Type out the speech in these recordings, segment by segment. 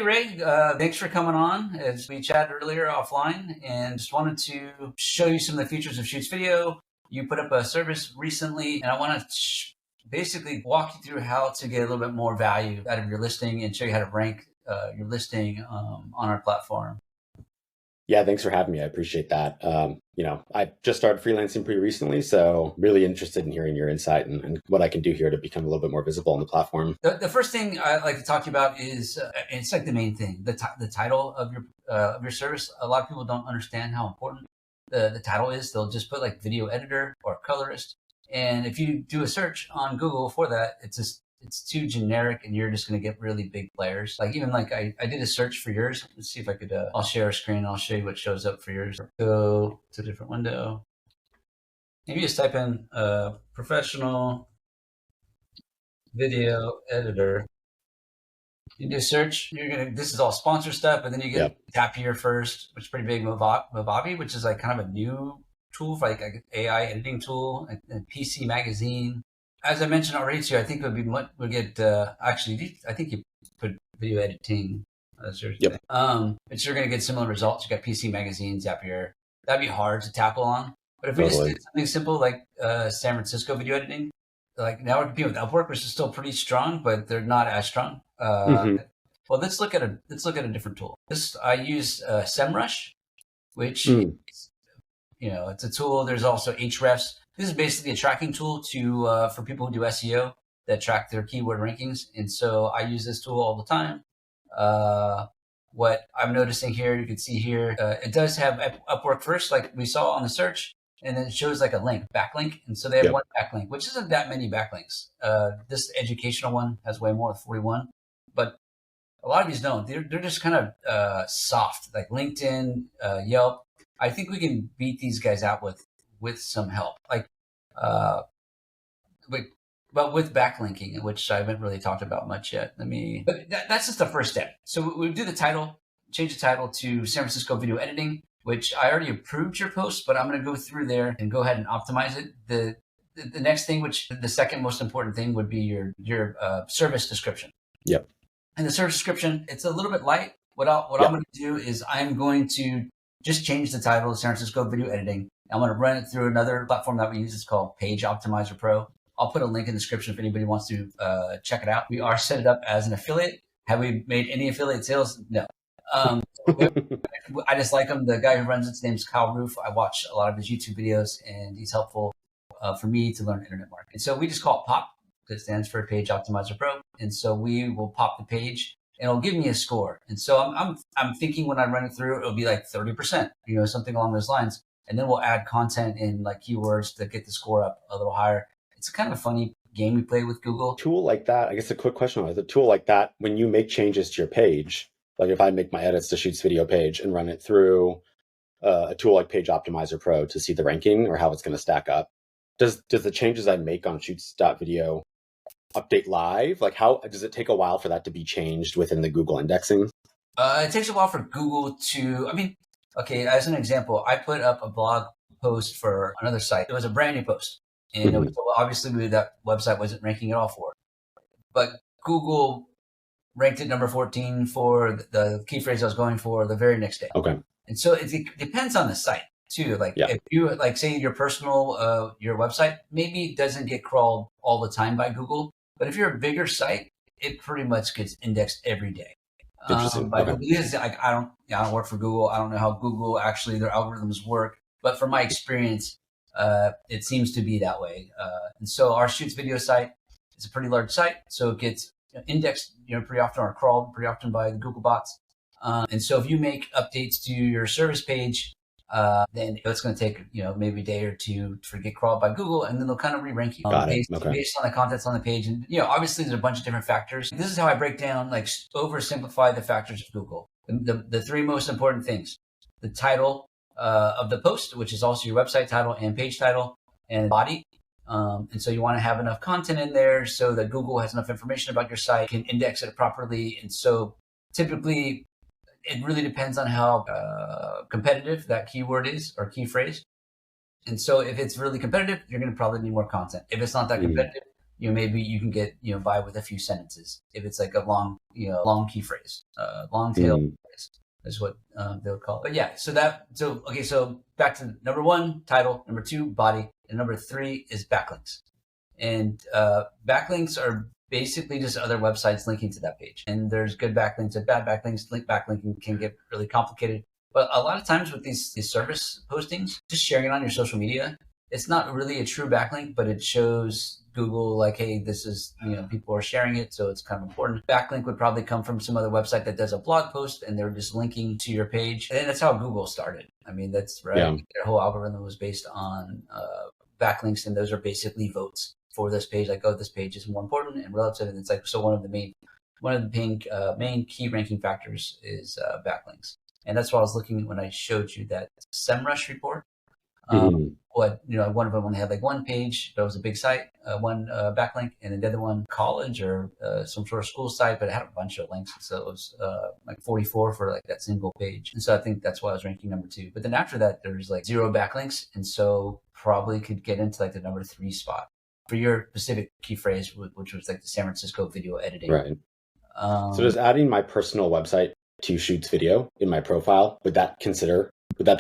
Ray, thanks for coming on. As we chatted earlier offline, and just wanted to show you some of the features of Shoots.video. You put up a service recently, and I want to basically walk you through how to get a little bit more value out of your listing and show you how to rank your listing on our platform. Yeah, thanks for having me. I appreciate that. I just started freelancing pretty recently, so really interested in hearing your insight and what I can do here to become a little bit more visible on the platform. The first thing I'd like to talk to you about is, it's like the main thing, the title of your service. A lot of people don't understand how important the title is. They'll just put like video editor or colorist. And if you do a search on Google for that, it's too generic and you're just going to get really big players. Like even like I did a search for yours. Let's see if I could, I'll share a screen. I'll show you what shows up for yours. Go to a different window. Maybe just type in professional video editor. You do a search, this is all sponsor stuff, but then you get Zapier first, which is pretty big. Movavi, which is like kind of a new tool for like an AI editing tool, and PC Magazine. As I mentioned already to you, I think we'll get, actually, I think you put video editing. But you're going to get similar results. You got PC Magazine, Zapier. That'd be hard to tackle on. But if we just did something simple like San Francisco video editing, like now we're competing with Upwork, which is still pretty strong, but they're not as strong. Well, let's look at a different tool. I use SEMrush, which it's a tool. There's also Ahrefs. This is basically a tracking tool for people who do SEO that track their keyword rankings. And so I use this tool all the time. What I'm noticing here, you can see here, it does have Upwork first, like we saw on the search, and then it shows like a link, backlink. And so they have one backlink, which isn't that many backlinks. This educational one has way more, 41. But a lot of these don't. They're just kind of soft, like LinkedIn, Yelp. I think we can beat these guys out with some help, but with backlinking, which I haven't really talked about much yet. But that's just the first step. So we do the title, change the title to San Francisco Video Editing, which I already approved your post, but I'm going to go through there and go ahead and optimize it. The next thing, which the second most important thing, would be your service description. Yep. And the service description, it's a little bit light. What I'm going to do is I'm going to just change the title to San Francisco Video Editing. I'm going to run it through another platform that we use. It's called Page Optimizer Pro. I'll put a link in the description if anybody wants to check it out. We are set it up as an affiliate. Have we made any affiliate sales? No. I just like him. The guy who runs his name's Kyle Roof. I watch a lot of his YouTube videos, and he's helpful for me to learn internet marketing. So we just call it POP, because it stands for Page Optimizer Pro. And so we will pop the page, and it'll give me a score. And so I'm thinking when I run it through, it'll be like 30%, something along those lines. And then we'll add content in like keywords to get the score up a little higher. It's kind of a funny game we play with Google. Tool like that, I guess a quick question on it. A tool like that, when you make changes to your page, like if I make my edits to Shoots.video page and run it through a tool like Page Optimizer Pro to see the ranking or how it's going to stack up, does the changes I make on Shoots.video update live? Like how does it take a while for that to be changed within the Google indexing? It takes a while for Google okay, as an example, I put up a blog post for another site. It was a brand new post. And obviously that website wasn't ranking at all for it. But Google ranked it number 14 for the key phrase I was going for the very next day. Okay. And so it depends on the site too. Like if you say your personal, your website maybe doesn't get crawled all the time by Google, but if you're a bigger site, it pretty much gets indexed every day. Interesting. I don't work for Google. I don't know how Google actually their algorithms work, but from my experience, it seems to be that way. And so our Shoots.video site is a pretty large site, so it gets indexed, pretty often, or crawled pretty often by the Google bots. And so if you make updates to your service page, then it's going to take, maybe a day or two to get crawled by Google, and then they'll kind of re-rank you based on the contents on the page. And, obviously there's a bunch of different factors. This is how I break down, oversimplify the factors of Google. The three most important things: the title of the post, which is also your website title and page title, and body. And so you want to have enough content in there so that Google has enough information about your site, can index it properly. And so typically it really depends on how competitive that keyword is or key phrase. And so if it's really competitive, you're going to probably need more content. If it's not that competitive, maybe you can get, by with a few sentences. If it's like a long, long key phrase, long tail phrase is what they would call it. But yeah, so back to number 1, title, number 2, body, and number 3 is backlinks. And backlinks are basically just other websites linking to that page. And there's good backlinks and bad backlinks. Backlinking can get really complicated. But a lot of times with these service postings, just sharing it on your social media, it's not really a true backlink, but it shows Google like, hey, this is, people are sharing it, so it's kind of important. Backlink would probably come from some other website that does a blog post and they're just linking to your page. And that's how Google started. I mean, that's right. Yeah. Their whole algorithm was based on backlinks, and those are basically votes for this page. Like, oh, this page is more important and relative. And it's like, so one of the main key ranking factors is backlinks. And that's what I was looking at when I showed you that SEMrush report. One of them only had like one page, but it was a big site, one backlink, and then the other one college or some sort of school site, but it had a bunch of links. So it was like 44 for like that single page. And so I think that's why I was ranking number 2. But then after that, there's like 0 backlinks. And so probably could get into like the number 3 spot for your specific key phrase, which was like the San Francisco video editing. Right. So does adding my personal website to Shoots video in my profile, would that be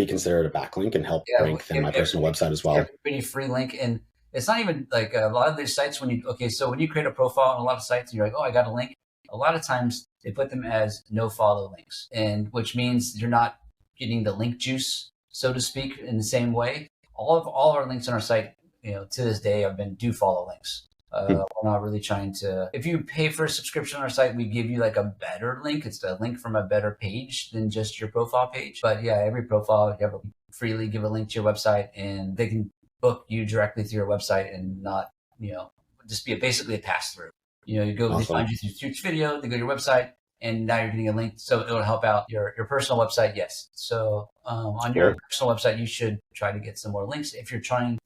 considered a backlink and help rank then my personal website as well? Yeah, pretty free link. And it's not even like a lot of these sites so when you create a profile on a lot of sites, you're like, oh, I got a link. A lot of times they put them as no follow links, and which means you're not getting the link juice, so to speak, in the same way. All of our links on our site, to this day have been do follow links. We're not really trying to, if you pay for a subscription on our site, we give you like a better link. It's a link from a better page than just your profile page. But yeah, every profile, you have to freely give a link to your website, and they can book you directly through your website and not, just be basically a pass through. You go, they find you through Shoots.video, they go to your website, and now you're getting a link. So it'll help out your personal website. Yes. So on your personal website, you should try to get some more links. If you're trying,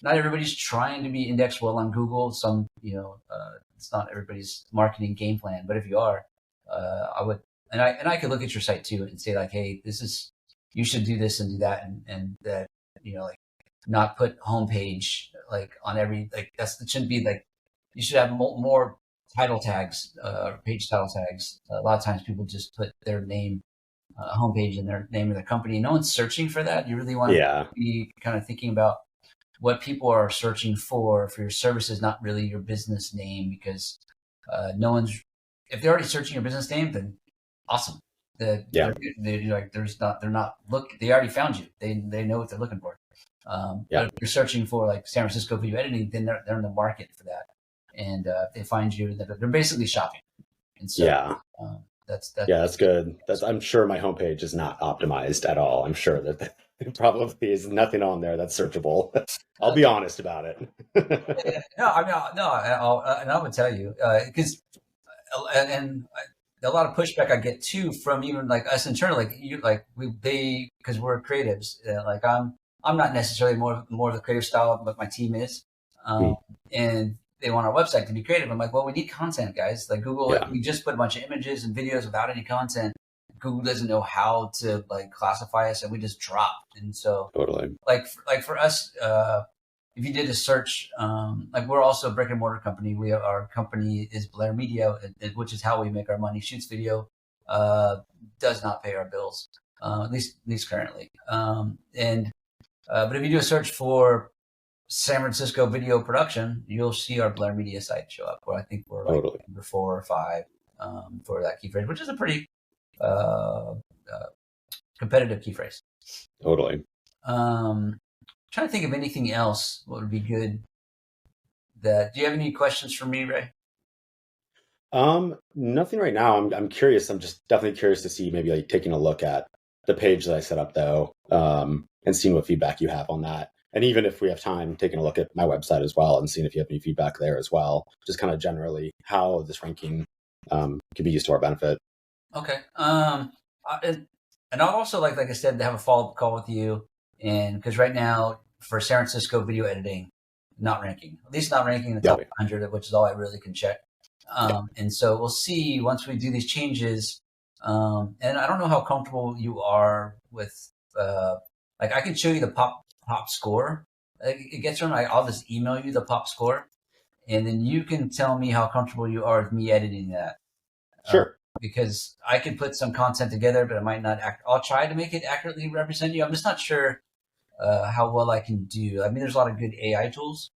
not everybody's trying to be indexed well on Google. Some, it's not everybody's marketing game plan. But if you are, I would, and I could look at your site too and say like, hey, you should do this and do that, and that, like not put homepage like on every, like it shouldn't be like, you should have more title tags, page title tags. A lot of times people just put their name, homepage, and their name of the company. No one's searching for that. You really want to be kind of thinking about what people are searching for your services, not really your business name, because if they're already searching your business name, then awesome. They already found you. They know what they're looking for. But if you're searching for like San Francisco video editing, then they're in the market for that. And if they find you, they're basically shopping. And so that's good. I'm sure my homepage is not optimized at all. I'm sure that there probably is nothing on there that's searchable. I'll be honest about it. I would tell you, because and a lot of pushback I get too from even like us internally, because we're creatives. Like I'm not necessarily more of the creative style, but my team is, and they want our website to be creative. I'm like, well, we need content, guys. Like Google, we just put a bunch of images and videos without any content. Google doesn't know how to like classify us, and we just drop. And so totally, like for us, if you did a search, like we're also a brick and mortar company. Our company is Blair Media, which is how we make our money. Shoots.video does not pay our bills, at least currently. But if you do a search for San Francisco video production, you'll see our Blair Media site show up, where I think we're like number 4 or 5 for that key phrase, which is a pretty competitive key phrase. Totally. Trying to think of anything else what would be good. Do you have any questions for me, Ray? Nothing right now. I'm curious. I'm just definitely curious to see, maybe like taking a look at the page that I set up though, and seeing what feedback you have on that. And even if we have time, taking a look at my website as well and seeing if you have any feedback there as well, just kind of generally how this ranking can be used to our benefit. Okay. And I'd also like I said, to have a follow-up call with you, and because right now for San Francisco video editing, not ranking, at least not ranking in the top 100, which is all I really can check. And so we'll see once we do these changes. And I don't know how comfortable you are with, like I can show you the pop score. It gets from, I'll just email you the pop score, and then you can tell me how comfortable you are with me editing that. Sure. Because I could put some content together, but it might not I'll try to make it accurately represent you. I'm just not sure how well I can do. I mean, there's a lot of good AI tools,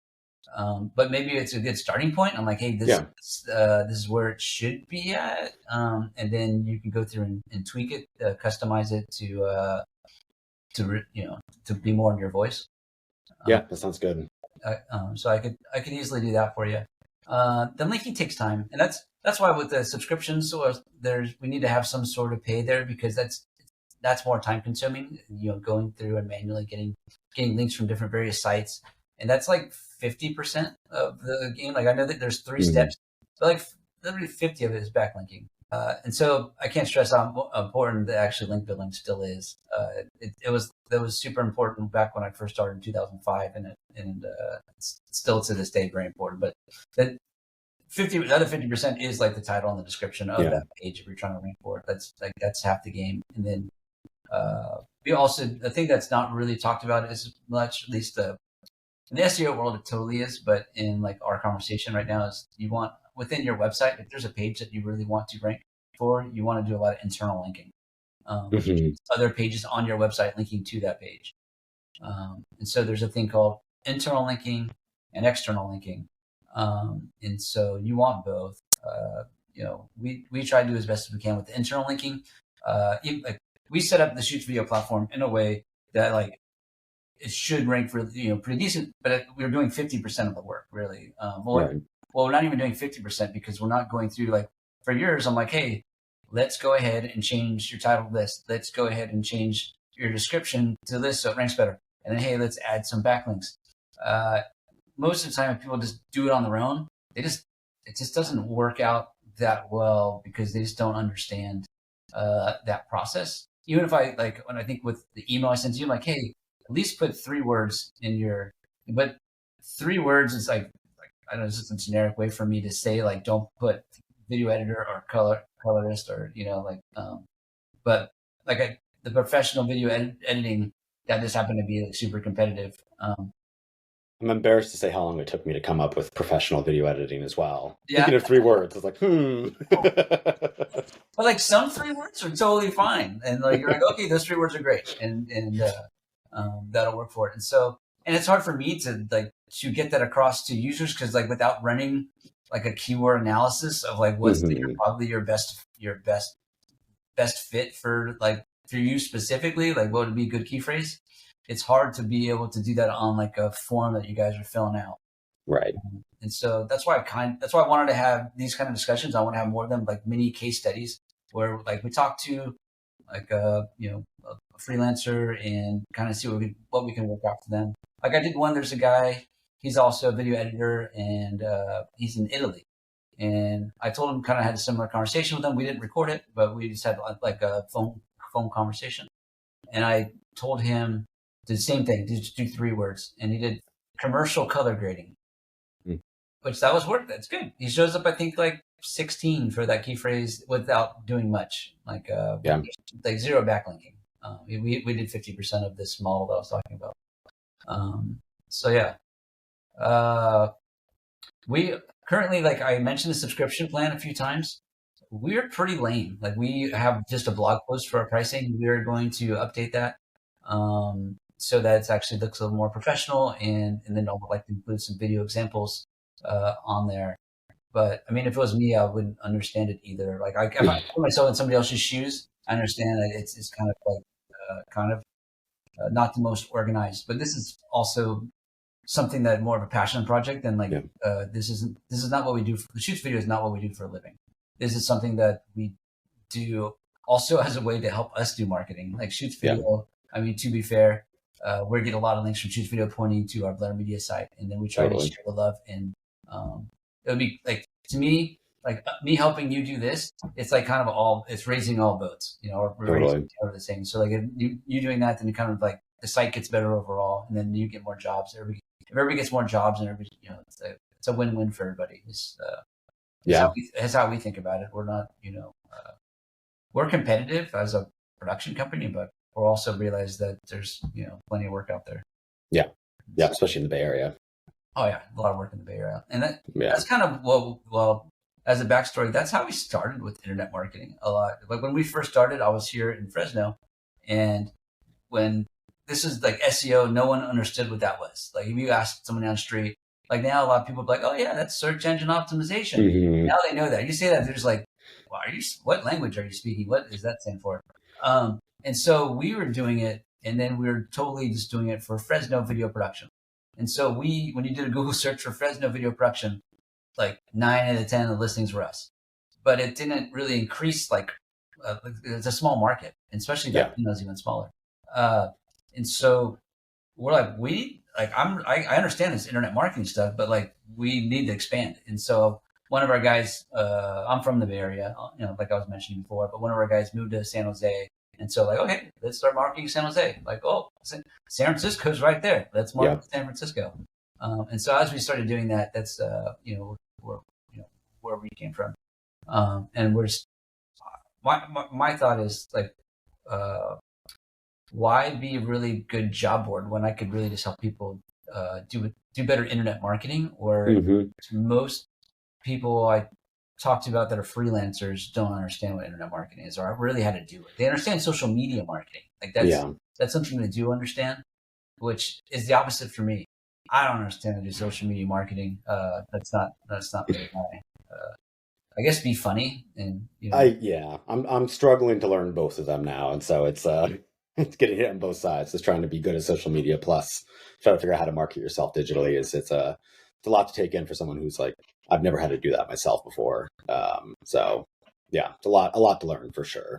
but maybe it's a good starting point. I'm like, hey, this is where it should be at, and then you can go through and tweak it, customize it to be more in your voice. Yeah, that sounds good. So I could easily do that for you. Then linking takes time, and that's why with the subscriptions, so we need to have some sort of pay there, because that's more time consuming. Going through and manually getting links from different various sites, and that's like 50% of the game. Like I know that there's 3 steps, but like literally 50 of it is backlinking. And so I can't stress how important the actually link building still is. It was super important back when I first started in 2005, and it's still to this day very important. But the other 50% is like the title and the description of that page if you're trying to rank for it. That's half the game. And then we also, I think that's not really talked about as much, at least in the SEO world it totally is, but in like our conversation right now is you want within your website, if there's a page that you really want to rank for, you want to do a lot of internal linking. Other pages on your website linking to that page. And so there's a thing called internal linking and external linking. And so you want both. We try to do as best as we can with the internal linking. We set up the Shoots video platform in a way that like it should rank for pretty decent, but we're doing 50% of the work really. Well, we're not even doing 50% because we're not going through like for yours. I'm like, hey, let's go ahead and change your title to this. Let's go ahead and change your description to this so it ranks better. And then, hey, let's add some backlinks. Most of the time, if people just do it on their own, it just doesn't work out that well because they just don't understand that process. Even if when I think with the email I sent to you, I'm like, hey, at least put 3 words in but 3 words is like I don't know, it's just a generic way for me to say like, don't put video editor or colorist or, but like the professional video editing, that just happened to be like super competitive. I'm embarrassed to say how long it took me to come up with professional video editing as well. Yeah. Thinking of 3 words, I was like, But like some 3 words are totally fine. And like, you're like, okay, those 3 words are great. And that'll work for it. And so, and it's hard for me to get that across to users because like without running like a keyword analysis of like what's probably your best fit for you specifically, like what would be a good key phrase. It's hard to be able to do that on like a form that you guys are filling out. Right. And so that's why I wanted to have these kind of discussions. I want to have more of them, like mini case studies where like we talk to like a freelancer and kind of see what we can work out for them. Like I did one, there's a guy, he's also a video editor and he's in Italy. And I told him, kind of had a similar conversation with him. We didn't record it, but we just had like a phone conversation. And I told him the same thing, just do 3 words. And he did commercial color grading, which that was work. That's good. He shows up, I think like 16 for that key phrase without doing much, like 0 backlinking. We did 50% of this model that I was talking about. So yeah, we currently, like I mentioned the subscription plan a few times. We're pretty lame. Like we have just a blog post for our pricing. We're going to update that so that it actually looks a little more professional, and then I'll like to include some video examples on there. But I mean, if it was me, I wouldn't understand it either. Like if I put myself in somebody else's shoes, I understand that it's kind of like not the most organized. But this is also something that more of a passion project than like this is not what we do. The Shoots video is not what we do for a living. This is something that we do also as a way to help us do marketing. Like Shoots video, I mean, to be fair, we get a lot of links from Shoots video pointing to our Blender Media site, and then we try to share the love. And it would be like, to me, like me helping you do this, it's like kind of it's raising all boats, or raising the same. So like if you doing that, then you kind of like the site gets better overall, and then you get more jobs. If everybody gets more jobs, and everybody, it's a win-win for everybody. That's how we think about it. We're not, we're competitive as a production company, but we're also realize that there's, plenty of work out there. Yeah, especially in the Bay Area. Oh yeah, a lot of work in the Bay Area, and that's kind of well. As a backstory, that's how we started with internet marketing a lot. Like when we first started, I was here in Fresno, and when this is like SEO, no one understood what that was. Like if you asked someone down the street, like now a lot of people be like, "Oh yeah, that's search engine optimization." Mm-hmm. Now they know that. You say that, they're just like, well, what language are you speaking? What does that stand for? And so we were doing it, and then we were totally just doing it for Fresno video production. And so when you did a Google search for Fresno video production, like 9 out of 10 of the listings were us, but it didn't really increase. Like it's a small market, especially back then it was even smaller. And so we're like, I understand this internet marketing stuff, but like we need to expand. And so one of our guys, I'm from the Bay Area, like I was mentioning before, but one of our guys moved to San Jose. And so like, okay, let's start marketing San Jose. Like, oh, San Francisco's right there. Let's market San Francisco. And so as we started doing that, that's, where we came from. And we're just, my thought is like, why be a really good job board when I could really just help people do better internet marketing? Or most people I talk to about that are freelancers don't understand what internet marketing is, or really how to do it. They understand social media marketing, like that's something they do understand, which is the opposite for me. I don't understand how to do social media marketing. That's not really my. I guess be funny and I'm struggling to learn both of them now, and so it's getting hit on both sides. Just trying to be good at social media, plus trying to figure out how to market yourself digitally. It's a lot to take in for someone who's like, I've never had to do that myself before. So yeah, it's a lot to learn for sure.